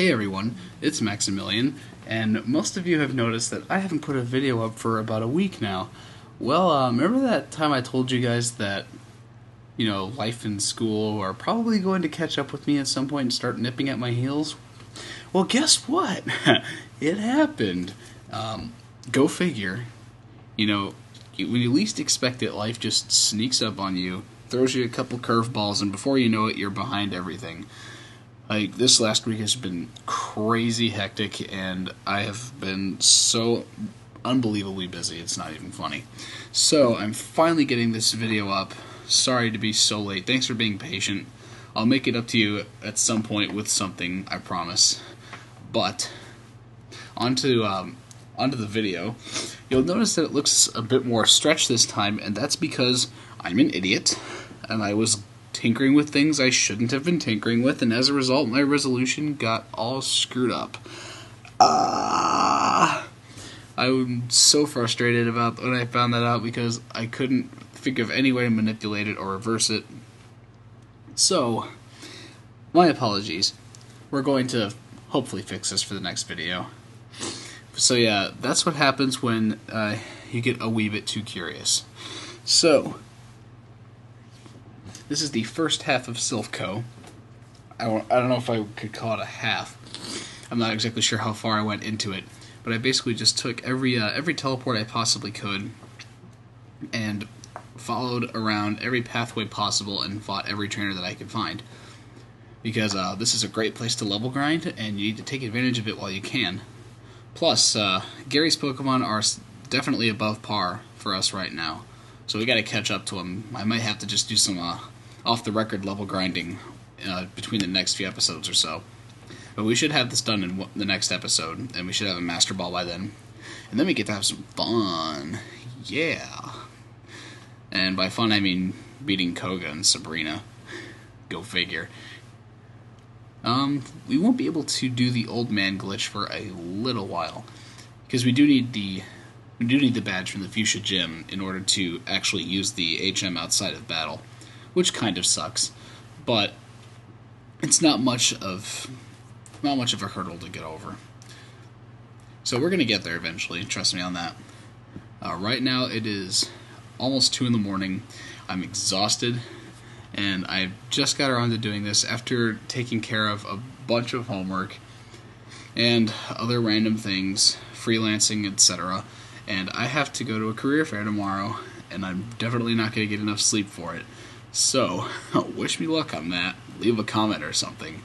Hey everyone, it's Maximilian, and most of you have noticed that I haven't put a video up for about a week now. Well, remember that time I told you guys that, life and school are probably going to catch up with me at some point and start nipping at my heels? Well, guess what? It happened. Go figure. When you least expect it, life just sneaks up on you, throws you a couple curveballs, and before you know it, you're behind everything. Like, this last week has been crazy hectic, and I have been so unbelievably busy, it's not even funny. So, I'm finally getting this video up. Sorry to be so late. Thanks for being patient. I'll make it up to you at some point with something, I promise. But, onto the video. You'll notice that it looks a bit more stretched this time, and that's because I'm an idiot, and I was tinkering with things I shouldn't have been tinkering with, and as a result, my resolution got all screwed up. I'm so frustrated about when I found that out because I couldn't think of any way to manipulate it or reverse it. So, my apologies. We're going to hopefully fix this for the next video. So yeah, that's what happens when you get a wee bit too curious. So, this is the first half of Silph Co. I don't know if I could call it a half. I'm not exactly sure how far I went into it, but I basically just took every teleport I possibly could and followed around every pathway possible and fought every trainer that I could find. Because this is a great place to level grind, and you need to take advantage of it while you can. Plus, Gary's Pokemon are definitely above par for us right now, so we gotta catch up to him. I might have to just do some off-the-record level grinding between the next few episodes or so. But we should have this done in the next episode, and we should have a Master Ball by then. And then we get to have some fun. Yeah. And by fun, I mean beating Koga and Sabrina. Go figure. We won't be able to do the old man glitch for a little while, because we do need the badge from the Fuchsia Gym in order to actually use the HM outside of battle, which kind of sucks, but it's not much of a hurdle to get over. So we're gonna get there eventually. Trust me on that. Right now it is almost 2 in the morning. I'm exhausted. And I just got around to doing this after taking care of a bunch of homework and other random things, freelancing, etc. And I have to go to a career fair tomorrow, and I'm definitely not going to get enough sleep for it. So, wish me luck on that. Leave a comment or something.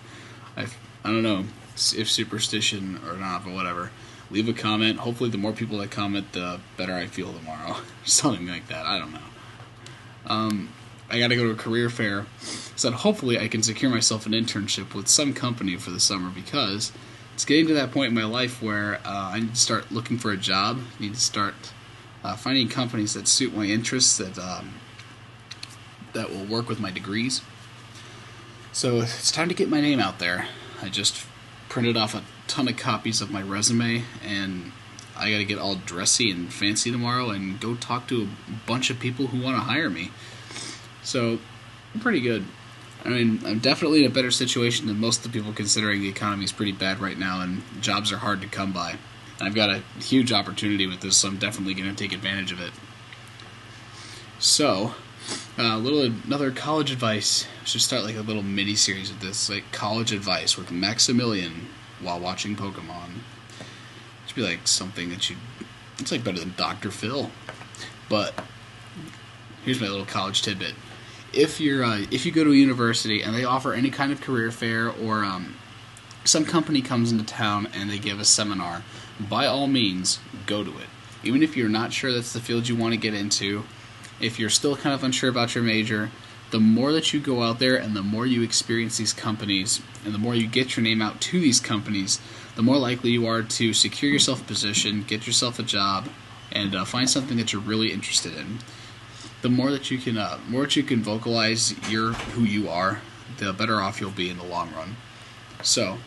I don't know if superstition or not, but whatever. Leave a comment. Hopefully the more people that comment, the better I feel tomorrow. Something like that. I don't know. I gotta go to a career fair, so that hopefully I can secure myself an internship with some company for the summer, because it's getting to that point in my life where I need to start looking for a job. I need to start finding companies that suit my interests, that will work with my degrees. So it's time to get my name out there. I just printed off a ton of copies of my resume, and I gotta get all dressy and fancy tomorrow and go talk to a bunch of people who want to hire me. So, I'm pretty good. I mean, I'm definitely in a better situation than most of the people, considering the economy is pretty bad right now and jobs are hard to come by. And I've got a huge opportunity with this, so I'm definitely going to take advantage of it. So, another college advice. I should start like a little mini-series of this, like college advice with Maximilian while watching Pokemon. It should be like something that it's like better than Dr. Phil. But here's my little college tidbit. If you go to a university and they offer any kind of career fair, or some company comes into town and they give a seminar, by all means, go to it. Even if you're not sure that's the field you want to get into, if you're still kind of unsure about your major, the more that you go out there and the more you experience these companies, and the more you get your name out to these companies, the more likely you are to secure yourself a position, get yourself a job, and find something that you're really interested in. The more that you can vocalize who you are, the better off you'll be in the long run. So,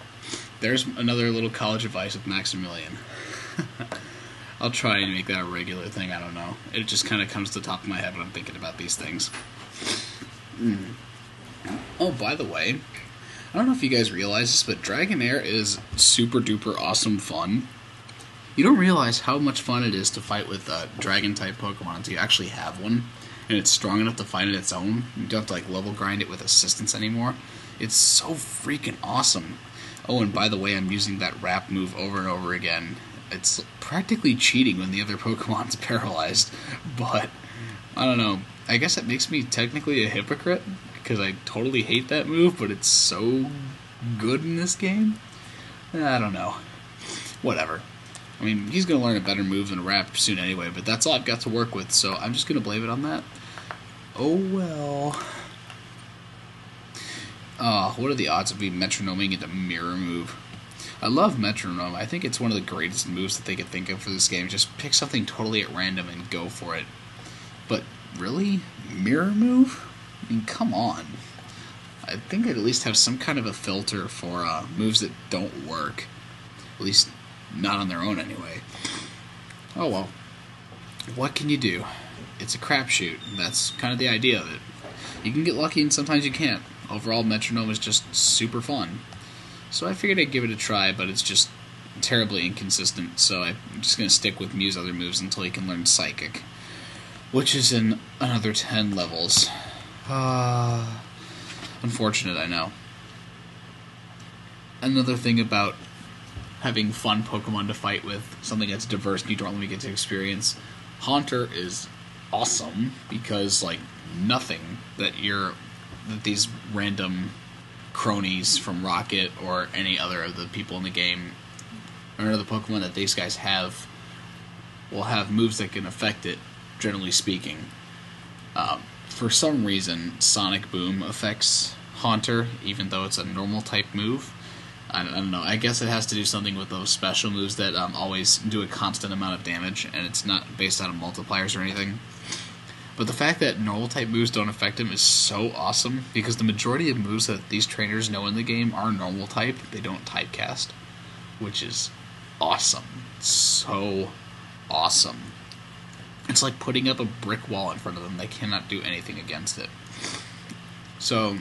there's another little college advice with Maximilian. I'll try and make that a regular thing, I don't know. It just kind of comes to the top of my head when I'm thinking about these things. Oh, by the way, I don't know if you guys realize this, but Dragonair is super duper awesome fun. You don't realize how much fun it is to fight with dragon-type Pokemon until you actually have one, and it's strong enough to fight on its own. You don't have to like level grind it with assistance anymore. It's so freaking awesome. Oh, and by the way, I'm using that wrap move over and over again. It's practically cheating when the other Pokemon's paralyzed, but I don't know. I guess it makes me technically a hypocrite, because I totally hate that move, but it's so good in this game. I don't know. Whatever. I mean, he's going to learn a better move than Wrap soon anyway, but that's all I've got to work with, so I'm just going to blame it on that. Oh well. What are the odds of me metronoming into Mirror Move? I love Metronome. I think it's one of the greatest moves that they could think of for this game. Just pick something totally at random and go for it. But really? Mirror Move? I mean, come on. I think I'd at least have some kind of a filter for moves that don't work. At least not on their own anyway. Oh well. What can you do? It's a crapshoot. That's kind of the idea of it. You can get lucky and sometimes you can't. Overall, Metronome is just super fun. So I figured I'd give it a try, but it's just terribly inconsistent, so I'm just going to stick with Mew's other moves until he can learn Psychic, which is in another 10 levels. Unfortunate, I know. Another thing about having fun Pokemon to fight with, something that's diverse and you don't really get to experience, Haunter is awesome, because, like, nothing that these random cronies from Rocket or any other of the people in the game, or the Pokemon that these guys have, will have moves that can affect it, generally speaking. For some reason, Sonic Boom affects Haunter, even though it's a normal type move. I don't know, I guess it has to do something with those special moves that always do a constant amount of damage, and it's not based on multipliers or anything. But the fact that normal-type moves don't affect him is so awesome, because the majority of moves that these trainers know in the game are normal-type. They don't typecast, which is awesome. So awesome. It's like putting up a brick wall in front of them. They cannot do anything against it. So,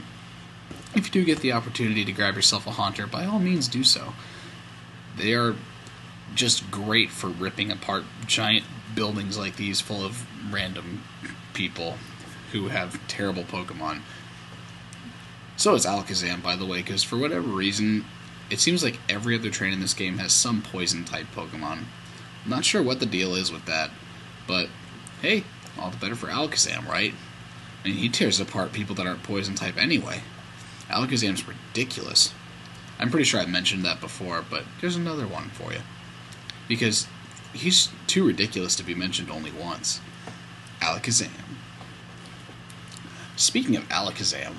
if you do get the opportunity to grab yourself a Haunter, by all means do so. They are just great for ripping apart giant buildings like these full of random people who have terrible Pokemon. So is Alakazam, by the way, because for whatever reason, it seems like every other trainer in this game has some poison-type Pokemon. I'm not sure what the deal is with that, but hey, all the better for Alakazam, right? I mean, he tears apart people that aren't poison-type anyway. Alakazam's ridiculous. I'm pretty sure I mentioned that before, but there's another one for you. Because he's too ridiculous to be mentioned only once. Alakazam. Speaking of Alakazam,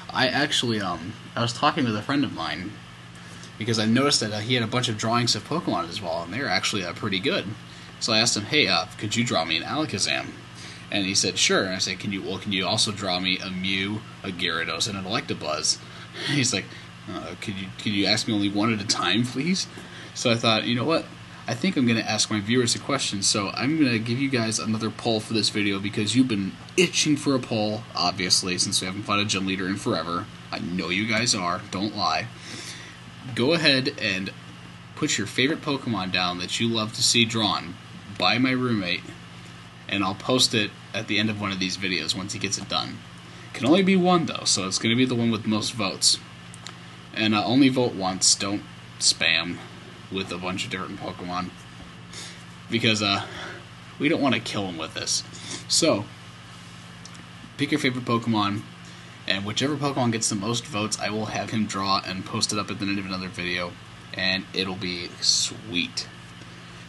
I actually, I was talking with a friend of mine, because I noticed that he had a bunch of drawings of Pokemon as well, and they were actually pretty good. So I asked him, hey, could you draw me an Alakazam? And he said, sure. And I said, can you also draw me a Mew, a Gyarados, and an Electabuzz? He's like, could you ask me only one at a time, please? So I thought, you know what? I think I'm going to ask my viewers a question, so I'm going to give you guys another poll for this video, because you've been itching for a poll, obviously, since we haven't fought a gym leader in forever. I know you guys are, don't lie. Go ahead and put your favorite Pokemon down that you love to see drawn by my roommate, and I'll post it at the end of one of these videos once he gets it done. Can only be one, though, so it's going to be the one with most votes. And only vote once, don't spam with a bunch of different Pokemon, because we don't want to kill him with this. So, pick your favorite Pokemon, and whichever Pokemon gets the most votes, I will have him draw and post it up at the end of another video, and it'll be sweet.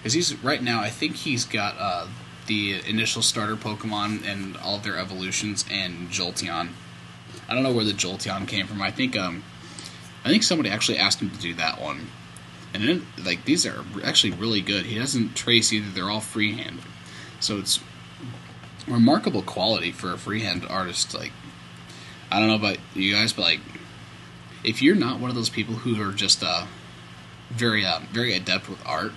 Because right now, I think he's got the initial starter Pokemon and all of their evolutions, and Jolteon. I don't know where the Jolteon came from. I think somebody actually asked him to do that one. And then, like, these are actually really good. He doesn't trace either. They're all freehand. So it's remarkable quality for a freehand artist. Like, I don't know about you guys, but, like, if you're not one of those people who are just very adept with art,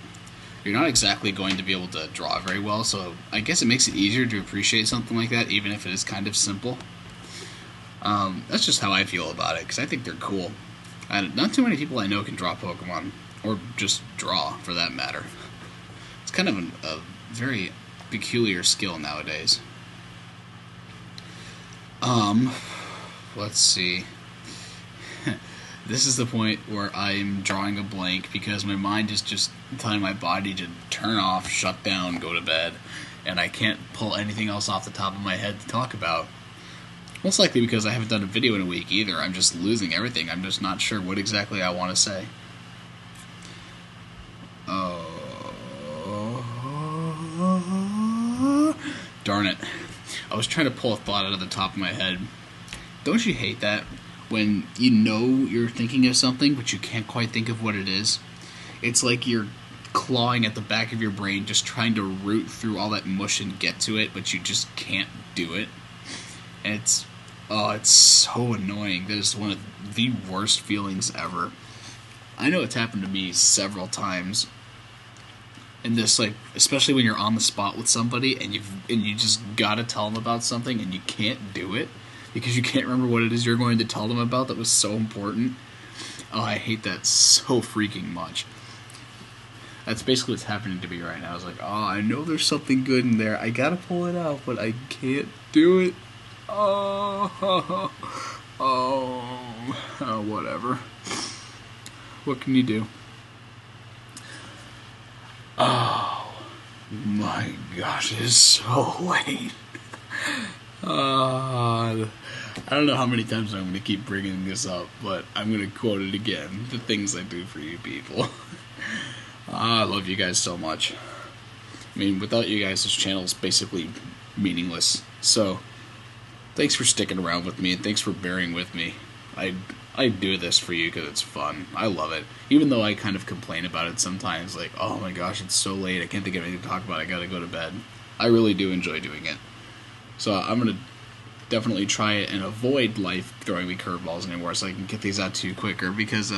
you're not exactly going to be able to draw very well. So I guess it makes it easier to appreciate something like that, even if it is kind of simple. That's just how I feel about it, because I think they're cool. Not too many people I know can draw Pokemon, or just draw, for that matter. It's kind of a very peculiar skill nowadays. Let's see. This is the point where I'm drawing a blank because my mind is just telling my body to turn off, shut down, go to bed, and I can't pull anything else off the top of my head to talk about. Most likely because I haven't done a video in a week either. I'm just losing everything. I'm just not sure what exactly I want to say. Darn it. I was trying to pull a thought out of the top of my head. Don't you hate that? When you know you're thinking of something, but you can't quite think of what it is? It's like you're clawing at the back of your brain, just trying to root through all that mush and get to it, but you just can't do it. And it's so annoying. That is one of the worst feelings ever. I know it's happened to me several times. And this, like, especially when you're on the spot with somebody and you just gotta tell them about something and you can't do it because you can't remember what it is you're going to tell them about that was so important. Oh, I hate that so freaking much. That's basically what's happening to me right now. I was like, oh, I know there's something good in there. I gotta pull it out, but I can't do it. Oh, whatever. What can you do? Oh, my gosh, it is so late. I don't know how many times I'm going to keep bringing this up, but I'm going to quote it again. The things I do for you people. I love you guys so much. I mean, without you guys, this channel is basically meaningless. So, thanks for sticking around with me, and thanks for bearing with me. I do this for you because it's fun. I love it. Even though I kind of complain about it sometimes, like, oh my gosh, it's so late, I can't think of anything to talk about, I gotta go to bed. I really do enjoy doing it. So I'm gonna definitely try it and avoid life throwing me curveballs anymore so I can get these out to you quicker, because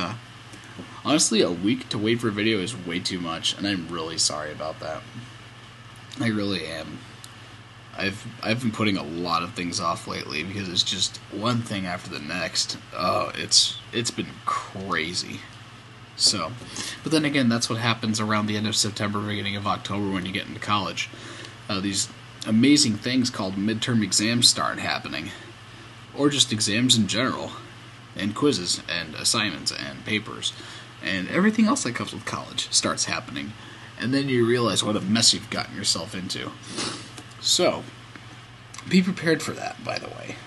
honestly, a week to wait for a video is way too much, and I'm really sorry about that. I really am. I've been putting a lot of things off lately because it's just one thing after the next. Oh, it's been crazy. So, but then again, that's what happens around the end of September, beginning of October when you get into college. These amazing things called midterm exams start happening, or just exams in general, and quizzes and assignments and papers and everything else that comes with college starts happening, and then you realize what a mess you've gotten yourself into. So, be prepared for that, by the way.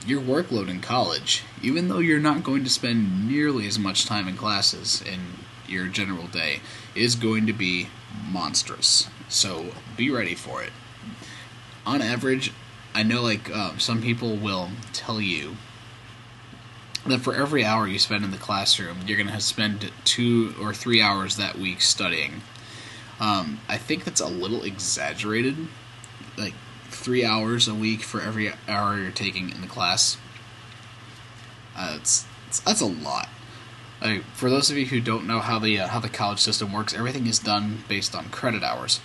Your workload in college, even though you're not going to spend nearly as much time in classes in your general day, is going to be monstrous. So, be ready for it. On average, I know some people will tell you that for every hour you spend in the classroom, you're going to spend 2 or 3 hours that week studying. I think that's a little exaggerated. Like 3 hours a week for every hour you're taking in the class. That's a lot. For those of you who don't know how the college system works, everything is done based on credit hours.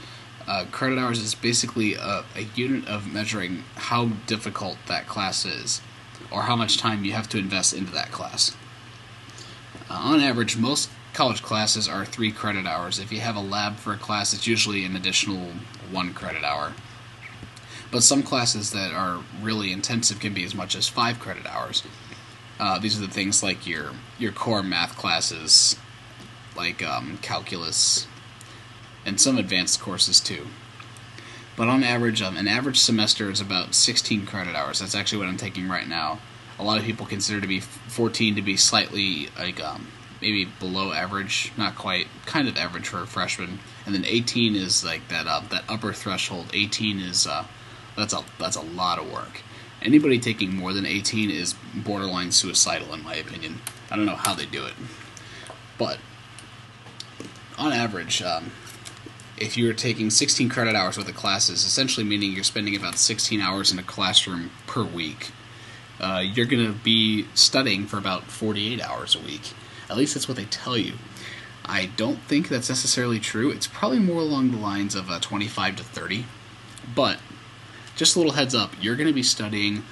Credit hours is basically a unit of measuring how difficult that class is, or how much time you have to invest into that class. On average, most college classes are 3 credit hours. If you have a lab for a class, it's usually an additional 1 credit hour. But some classes that are really intensive can be as much as 5 credit hours. These are the things like your core math classes, like calculus, and some advanced courses too. But on average, an average semester is about 16 credit hours. That's actually what I'm taking right now. A lot of people consider 14 to be slightly maybe below average, not quite, kind of average for a freshman. And then 18 is like that upper threshold. 18 is that's a lot of work. Anybody taking more than 18 is borderline suicidal, in my opinion. I don't know how they do it, but on average, if you're taking 16 credit hours worth of classes, essentially meaning you're spending about 16 hours in a classroom per week, you're going to be studying for about 48 hours a week. At least that's what they tell you. I don't think that's necessarily true. It's probably more along the lines of 25 to 30. But, just a little heads up, you're going to be studying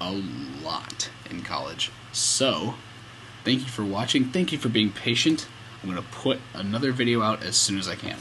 a lot in college. So, Thank you for watching. Thank you for being patient. I'm going to put another video out as soon as I can.